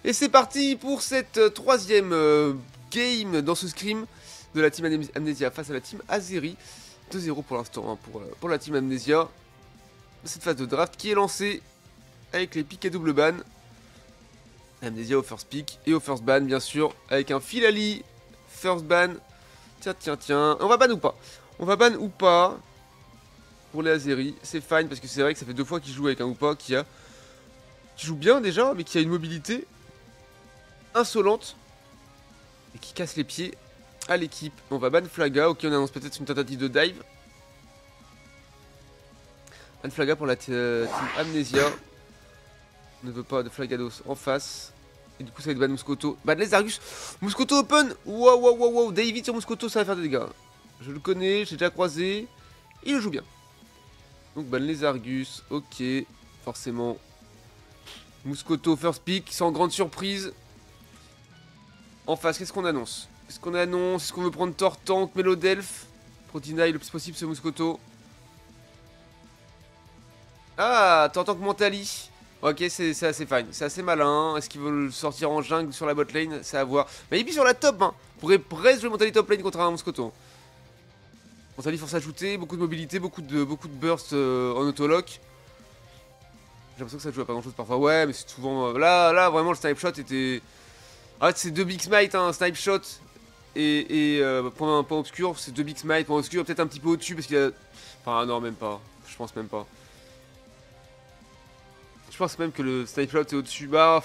Et c'est parti pour cette troisième game dans ce scrim de la team Amnesia face à la team Azeri. 2-0 pour l'instant hein, pour la team Amnesia. Cette phase de draft qui est lancée avec les pics à double ban. Amnesia au first pick et au first ban bien sûr. Avec un Filali first ban. Tiens. On va ban ou pas? On va ban ou pas pour les Azeri. C'est fine parce que c'est vrai que ça fait 2 fois qu'il joue avec un ou pas qui joue bien déjà mais qui a une mobilité insolente et qui casse les pieds à l'équipe. On va ban Flaga, ok, on annonce peut-être une tentative de dive. Ban Flaga pour la team Amnesia. On ne veut pas de Flagados en face. Et du coup ça va être ban Muscoto. Ban les Argus. Muscoto open. Wow. David sur Muscoto, ça va faire des dégâts. Je le connais, j'ai déjà croisé. Il le joue bien. Donc ban les Argus, ok. Forcément. Muscoto first pick, sans grande surprise. En face, qu'est-ce qu'on annonce? Est-ce qu'on veut prendre Tortank, Melodelph pour deny le plus possible ce Muscoto? Ah, Tortank Mentali. Ok, c'est assez fine, c'est assez malin. Est-ce qu'il veut le sortir en jungle sur la bot lane? C'est à voir. Mais il est sur la top, hein. On pourrait presque jouer Mentali top lane contre un Muscoto. Mentali force ajoutée, beaucoup de mobilité, beaucoup de burst en autolock. J'ai l'impression que ça joue à pas grand chose parfois. Ouais, mais c'est souvent. Là, vraiment, le snipe shot était. En fait, c'est 2 big smite, hein, snipe shot et point obscur, c'est 2 big smite, point obscur, peut-être un petit peu au-dessus parce qu'il y a. Enfin, non, même pas. Je pense même pas. Je pense même que le snipe shot est au-dessus. Bah.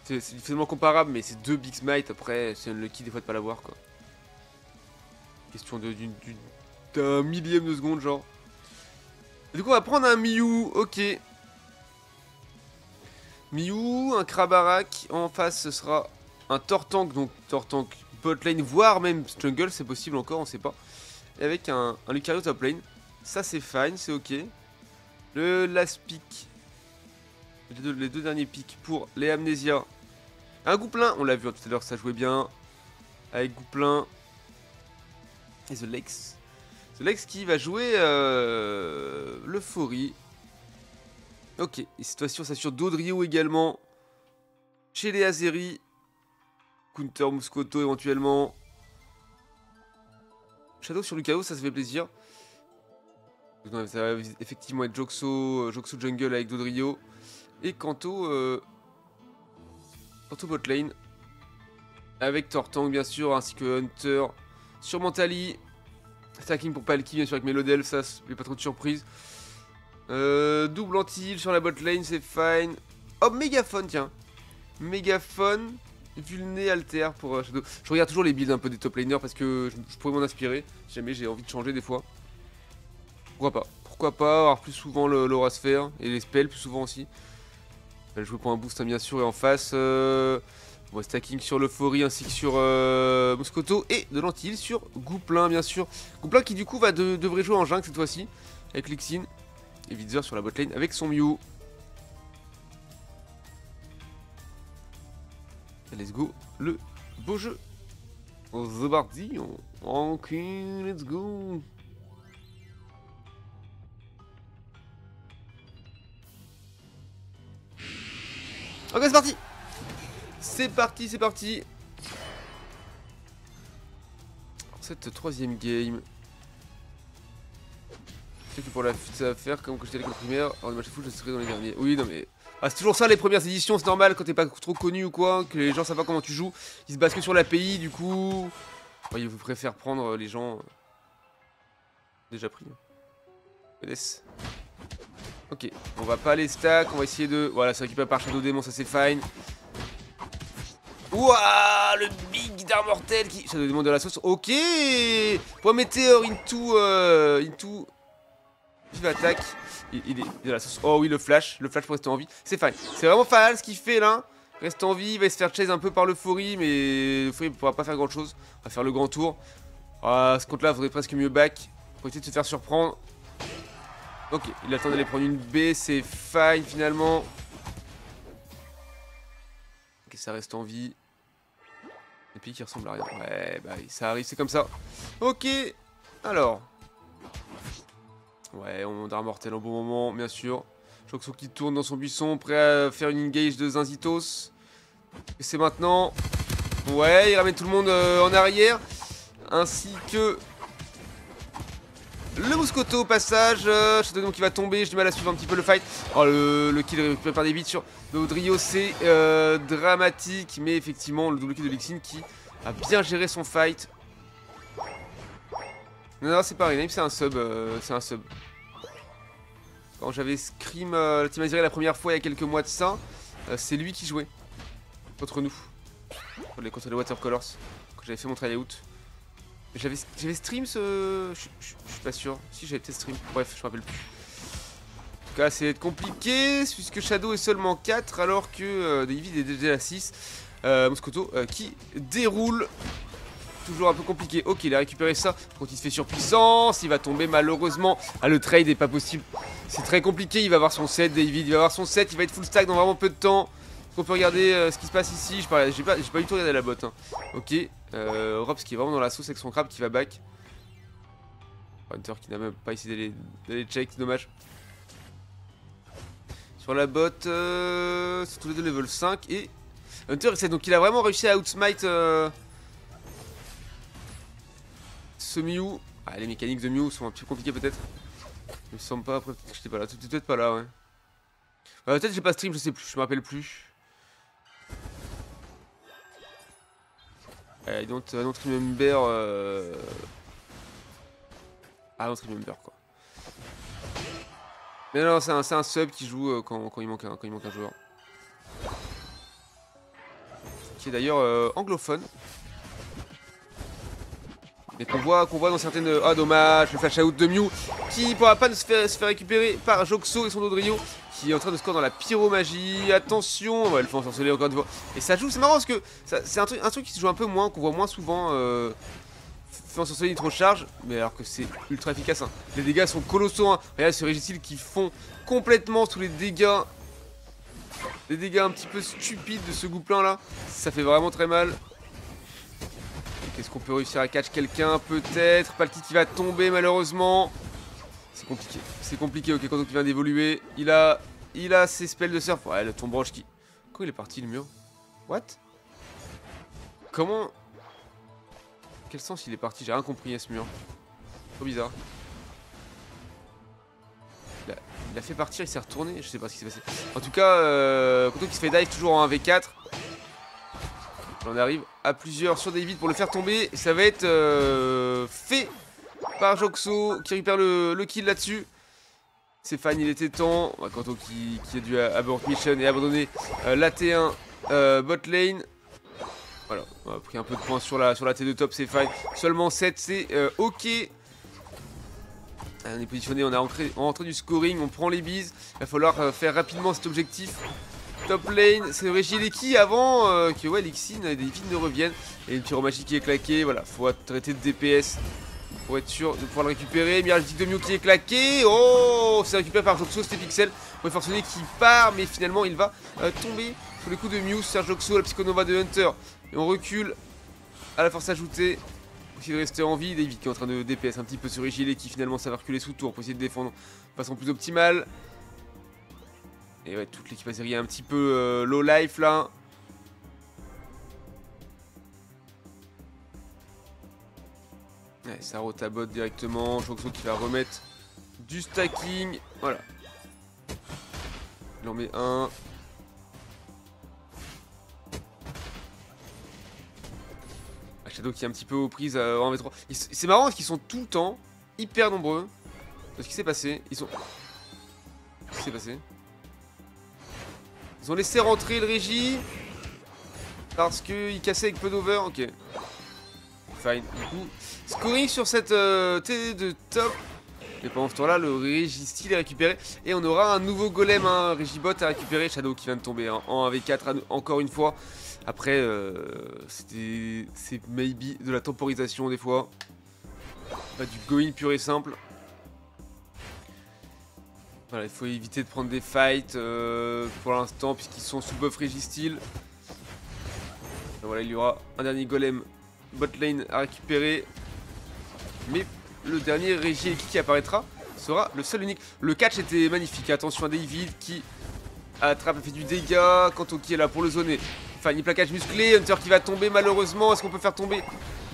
C'est difficilement comparable, mais c'est 2 big smite. Après, c'est unlucky des fois de pas l'avoir, quoi. Question d'un millième de seconde, genre. Et du coup, on va prendre un Miyu, ok. Miyu, un Krabarak, en face ce sera un Tortank, donc Tortank bot lane, voire même jungle, c'est possible encore, on sait pas. Et avec un Lucario top lane, ça c'est fine, c'est ok. Le last pick, les deux derniers picks pour les Amnesia. Un Gouplin, on l'a vu tout à l'heure, ça jouait bien. Avec Gouplin. Et The Lex. The Lex qui va jouer l'Euphorie. Ok, et cette fois-ci on s'assure d'Odrio également. Chez les Azeri. Counter Muscoto éventuellement. Shadow sur Lucario, ça fait plaisir. Ça va effectivement être Joxo jungle avec Dodrio. Et Kanto bot lane. Avec Tortank bien sûr, ainsi que Hunter sur Mentali. Stacking pour Palki bien sûr avec Melodelph, ça c'est pas trop de surprise. Double anti-heal sur la bot lane, c'est fine. Oh, Mégaphone, tiens. Mégaphone, Vulné, Alter pour Shadow. Je regarde toujours les builds un peu des top laners parce que je pourrais m'en inspirer. Si jamais j'ai envie de changer des fois. Pourquoi pas avoir plus souvent l'aura sphère et les spells plus souvent aussi. Elle va jouer pour un boost hein, bien sûr et en face. Bon, stacking sur l'Euphorie ainsi que sur Muscoto et de l'anti-heal sur Gouplin bien sûr. Gouplin qui du coup devrait jouer en jungle cette fois-ci avec Lixin. Et Wither sur la botlane avec son Mew. Let's go, le beau jeu. The parti, ok, let's go. Ok, c'est parti. C'est parti. Cette troisième game. Je sais que pour la fuite ça va faire comme quand j'étais à l'école primaire. Alors le match de foot je serais dans les derniers. Oui non mais. Ah, c'est toujours ça les premières éditions, c'est normal quand t'es pas trop connu ou quoi, que les gens savent pas comment tu joues, ils se basent que sur l'API du coup. Ouais, ils vous préfèrent prendre les gens déjà pris. Laisse. Ok, on va pas les stack, on va essayer de. Voilà, c'est récupéré par Shadow Démon, ça c'est fine. Ouah, le big d'Armortel qui. Shadow Démon de la sauce, ok. Point météore into. Vive attaque. Il est de la sauce. Oh oui, le flash pour rester en vie. C'est fine. C'est vraiment Faal ce qu'il fait là. Reste en vie, il va se faire chase un peu par l'Euphorie, mais l'Euphorie ne pourra pas faire grand chose. On va faire le grand tour. Ah, ce compte là, il faudrait presque mieux back. Pour essayer de se faire surprendre. Ok, il attend d'aller prendre une B, c'est fine finalement. Ok, ça reste en vie. Et puis qui ressemble à rien. Ouais, bah ça arrive, c'est comme ça. Ok, alors. Ouais, on a mortel au bon moment, bien sûr. Joxo qui tourne dans son buisson, prêt à faire une engage de Zinzitos. Et c'est maintenant. Ouais, il ramène tout le monde en arrière. Ainsi que le Mouscoto au passage. Shadow qui va tomber. J'ai du mal à suivre un petit peu le fight. Oh, le kill récupéré par des bits sur Dodrio, c'est dramatique. Mais effectivement, le double kill de Lixin qui a bien géré son fight. Non, c'est pareil. Naim, c'est un sub. C'est un sub. Quand j'avais Scream la Team Azeri la première fois il y a quelques mois de ça, c'est lui qui jouait contre nous. Contre les Watercolors. Quand j'avais fait mon tryout. J'avais stream ce. Je suis pas sûr. Si j'avais peut-être stream. Bref, je me rappelle plus. En tout cas, c'est compliqué puisque Shadow est seulement 4 alors que David est déjà à 6. Mouscoto qui déroule. Toujours un peu compliqué. Ok, il a récupéré ça. Quand il se fait surpuissance, il va tomber malheureusement. Ah, le trade est pas possible. C'est très compliqué. Il va avoir son set, David. Il va avoir son set. Il va être full stack dans vraiment peu de temps. On peut regarder ce qui se passe ici. J'ai pas du tout regardé la bot. Hein. Ok. Robs qui est vraiment dans la sauce avec son crabe qui va back. Hunter qui n'a même pas essayé d'aller check. C'est dommage. Sur la bot, c'est tous les deux level 5. Et Hunter essaie. Donc il a vraiment réussi à outsmite. Ce Mew. Ah, les mécaniques de Mew sont un peu compliquées peut-être. Il me semble pas, après peut-être que j'étais pas là. T'étais peut-être pas là, ouais. Peut-être j'ai pas stream, je sais plus, je me rappelle plus. I don't remember. I don't remember quoi. Mais non, c'est un sub qui joue quand il manque un joueur. Qui est d'ailleurs anglophone. Et qu'on voit dans certaines... Ah dommage, le flash out de Mew qui pourra pas se faire récupérer par Joxo et son Dodrio qui est en train de score dans la pyromagie. Attention, on va le faire ensorceler encore une fois. Et ça joue, c'est marrant parce que c'est un truc qui se joue un peu moins, qu'on voit moins souvent. Fait ensorceler Nitro Charge, mais alors que c'est ultra efficace. Hein. Les dégâts sont colossaux. Hein. Regarde ce Registeel qui font complètement tous les dégâts. Les dégâts un petit peu stupides de ce gouplin là. Ça fait vraiment très mal. Est-ce qu'on peut réussir à catch quelqu'un? Peut-être. Palki qui va tomber malheureusement. C'est compliqué. C'est compliqué. Ok, Koto qui vient d'évoluer. Il a ses spells de surf. Ouais, le tombroche qui... Quand il est parti le mur? What? Comment? Quel sens il est parti? J'ai rien compris à ce mur. Trop bizarre. Il a fait partir, il s'est retourné. Je sais pas ce qui s'est passé. En tout cas, Koto qui se fait dive toujours en 1v4. On arrive à plusieurs sur David pour le faire tomber. Et ça va être fait par Joxo qui récupère le kill là-dessus. C'est fine, il était temps. Kanto qui a dû abort mission et abandonner la T1 bot lane. Voilà, on a pris un peu de points sur la T2 top, c'est fine. Seulement 7, c'est ok. On est positionné, on a rentré du scoring, on prend les bises. Il va falloir faire rapidement cet objectif. Top lane, c'est Regileki avant que ouais, Lixin et David ne reviennent. Et une pyromagie qui est claquée, voilà, faut traiter de DPS pour être sûr de pouvoir le récupérer. Mirage de Mew qui est claqué. Oh, c'est récupéré par Joxo, c'était Pixel. On est forcené qui part, mais finalement il va tomber sous les coups de Mew. C'est Joxo, la Psychonova de Hunter. Et on recule à la force ajoutée. Pour essayer de rester en vie. David qui est en train de DPS un petit peu sur Regileki qui finalement ça va reculer sous tour pour essayer de défendre de façon plus optimale. Et ouais, toute l'équipe Azeri est un petit peu low life là. Ouais, ça rotabot directement. Joxo qui va remettre du stacking. Voilà. Il en met un. Shadow qui est un petit peu aux prises en V3. C'est marrant parce qu'ils sont tout le temps hyper nombreux. Ce qui s'est passé, ils sont... Qu'est-ce qui s'est passé? Ils ont laissé rentrer le régie parce qu'il cassait avec peu d'over. Ok. Fine. Du coup, scoring sur cette T de top. Et pendant ce temps-là, le Registeel est récupéré. Et on aura un nouveau golem, un Regibot à récupérer. Shadow qui vient de tomber hein, en 1v4 encore une fois. Après, c'est maybe de la temporisation des fois. Pas du going pur et simple. Voilà, il faut éviter de prendre des fights pour l'instant puisqu'ils sont sous buff Registeel. Voilà, il y aura un dernier golem bot lane à récupérer. Mais le dernier Regileki qui apparaîtra sera le seul unique. Le catch était magnifique. Attention à David qui attrape, elle fait du dégât. Kanto qui est là pour le zoner. Fanny, plaquage musclé. Hunter qui va tomber malheureusement. Est-ce qu'on peut faire tomber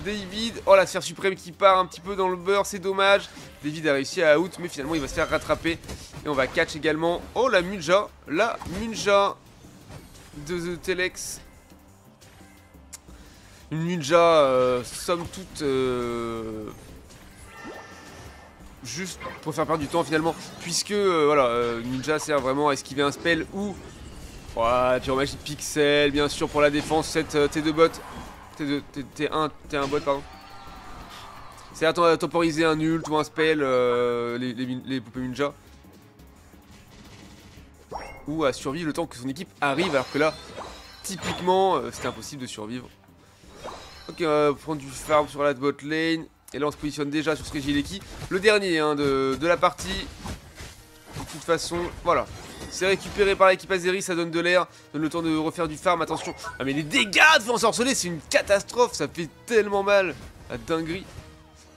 David? Oh, la sphère suprême qui part un petit peu dans le beurre, c'est dommage. David a réussi à out, mais finalement il va se faire rattraper. Et on va catch également. Oh, la Munja de The Telex. Une Munja, somme toute, juste pour faire perdre du temps finalement. Puisque, voilà, Ninja sert vraiment à esquiver un spell ou... Ouah, dur magie de pixel, bien sûr, pour la défense. Cette T2 bot. T1 bot, pardon. C'est à temporiser un ult ou un spell, les poupées Ninja. Ou à survivre le temps que son équipe arrive, alors que là, typiquement, c'était impossible de survivre. Ok, on va prendre du farm sur la bot lane. Et là, on se positionne déjà sur ce Regileki. Le dernier hein, de la partie. De toute façon, voilà. C'est récupéré par l'équipe Azeri, ça donne de l'air, donne le temps de refaire du farm, attention. Ah mais les dégâts de feu ensorcelé, c'est une catastrophe, ça fait tellement mal. La dinguerie.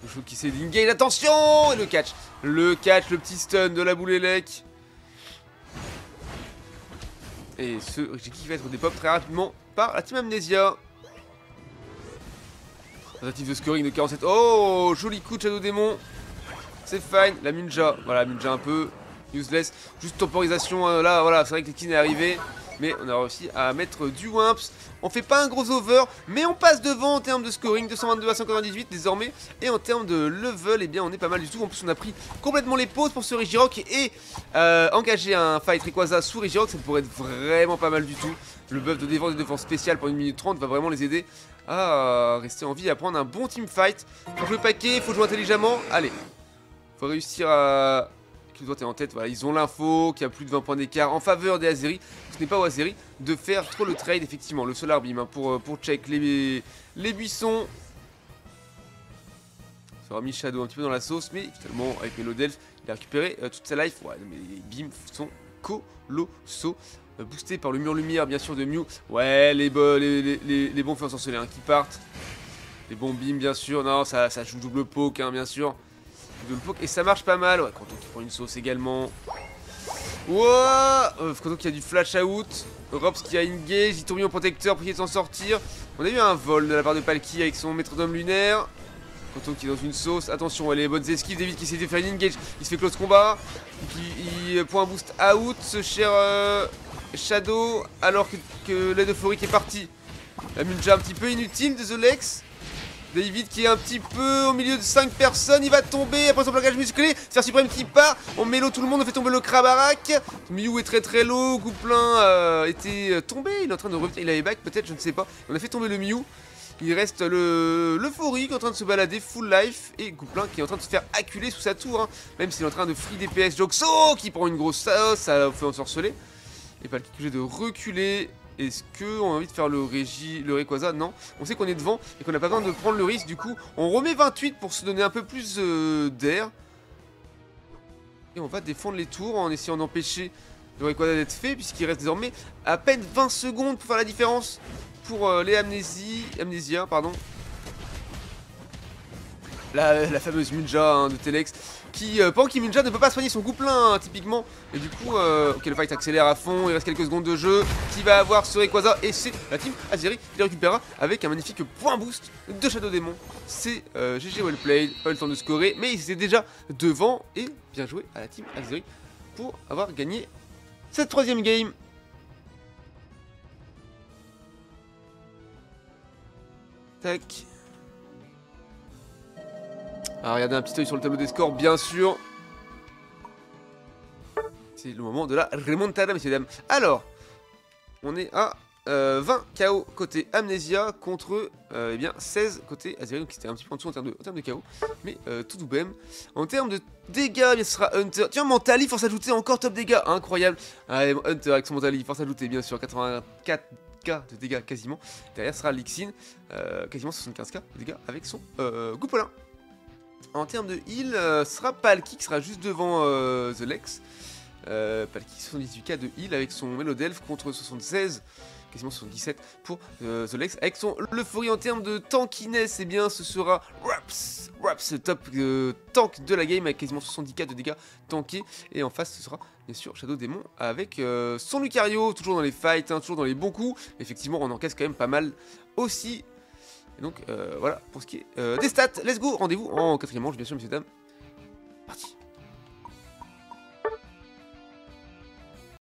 Le show qui s'est d'ingame, attention. Et le catch, le petit stun de la boule élec. Et ce Regileki va être dépop très rapidement par la team Amnesia. Tentative de scoring de 47. Oh, joli coup de Shadow Démon. C'est fine. La Munja. Voilà, Munja un peu useless. Juste temporisation. Là, voilà, c'est vrai que Lekin est arrivé. Mais on a réussi à mettre du Wimps. On fait pas un gros over. Mais on passe devant en termes de scoring. 222 à 198 désormais. Et en termes de level, eh bien, on est pas mal du tout. En plus, on a pris complètement les pauses pour ce Regirock. Et engager un fight Rayquaza sous Regirock, ça pourrait être vraiment pas mal du tout. Le buff de défense spéciale pour 1 minute 30 va vraiment les aider à rester en vie et à prendre un bon teamfight. Faut jouer paquet, faut jouer intelligemment. Allez, faut réussir à... Qui doit être en tête, voilà, ils ont l'info, qu'il y a plus de 20 points d'écart en faveur des Azeri. Ce n'est pas aux Azeri de faire trop le trade, effectivement. Le Solar Beam hein, pour check les buissons. Ça aura mis Shadow un petit peu dans la sauce, mais finalement, avec Melodelph, il a récupéré toute sa life. Ouais, mais les beams sont colossaux. Boosté par le mur lumière bien sûr de Mew. Ouais, les bons feux ensorcelés hein, qui partent. Les bons beams bien sûr. Non, ça joue double poke hein, bien sûr. Double poke et ça marche pas mal. Ouais, Kanto qui prend une sauce également. Wow, Kanto qui a du flash out. Robs qui a engage. Il tourne en protecteur pour essayer de s'en sortir. On a eu un vol de la part de Palki avec son maître d'homme lunaire. Kanto qui est dans une sauce. Attention, les bonnes esquives. David qui essaie de faire une engage. Il se fait close combat. Il prend un boost out. Ce cher... Shadow, alors que l'aide euphorique est partie. La Munja un petit peu inutile de The Lex. David qui est un petit peu au milieu de 5 personnes. Il va tomber après son plaquage musclé. Sphère suprême qui part. On met l'eau tout le monde. On fait tomber le Krabarak. Mew est très low. Gouplin était tombé. Il est en train de revenir. Il avait back peut-être, je ne sais pas. On a fait tomber le Mew. Il reste l'euphorique en train de se balader full life. Et Gouplin qui est en train de se faire acculer sous sa tour. Hein. Même s'il est en train de free DPS. Joxo qui prend une grosse sauce. Ça fait ensorceler. Et pas le obligé de reculer. Est-ce qu'on a envie de faire le Rayquaza? Non. On sait qu'on est devant et qu'on n'a pas besoin de prendre le risque. Du coup, on remet 28 pour se donner un peu plus d'air. Et on va défendre les tours en essayant d'empêcher le Rayquaza d'être fait. Puisqu'il reste désormais à peine 20 secondes pour faire la différence pour les Amnesia. Pardon. La fameuse Munja hein, de Telex. Qui, pendant qu'il Munja ne peut pas soigner son Gouplin, hein, typiquement. Et du coup, ok, le fight accélère à fond, il reste quelques secondes de jeu. Qui va avoir ce Rayquaza? Et c'est la team Azeri qui le récupérera avec un magnifique point boost de Shadow Démon. C'est GG well played, pas eu le temps de scorer, mais ils étaient déjà devant. Et bien joué à la team Azeri pour avoir gagné cette troisième game. Tac. Alors regardez un petit œil sur le tableau des scores, bien sûr. C'est le moment de la remontada, messieurs dames. Alors, on est à 20 KO côté Amnesia contre eh bien 16 côté Azeri. Donc c'était un petit peu en dessous en termes de KO. Mais tout de même. En termes de dégâts, eh bien, ce sera Hunter. Tiens, Mentali, force ajoutée, encore top dégâts. Incroyable. Allez, Hunter avec son Mentali, force ajoutée, bien sûr. 84K de dégâts quasiment. Derrière sera Lixin, quasiment 75K de dégâts avec son Gouplin. En termes de heal, ce sera Palki qui sera juste devant The Lex. Palki 78K de heal avec son Melodelph contre 76 quasiment 77 pour The Lex. Avec son l'euphorie en termes de tankiness, eh bien ce sera Raps, top tank de la game avec quasiment 70k de dégâts tankés. Et en face ce sera bien sûr Shadow Demon avec son Lucario, toujours dans les fights, hein, toujours dans les bons coups. Effectivement on encaisse quand même pas mal aussi. Et donc voilà pour ce qui est des stats. Let's go, rendez-vous en 4ème manche bien sûr messieurs dames. Parti.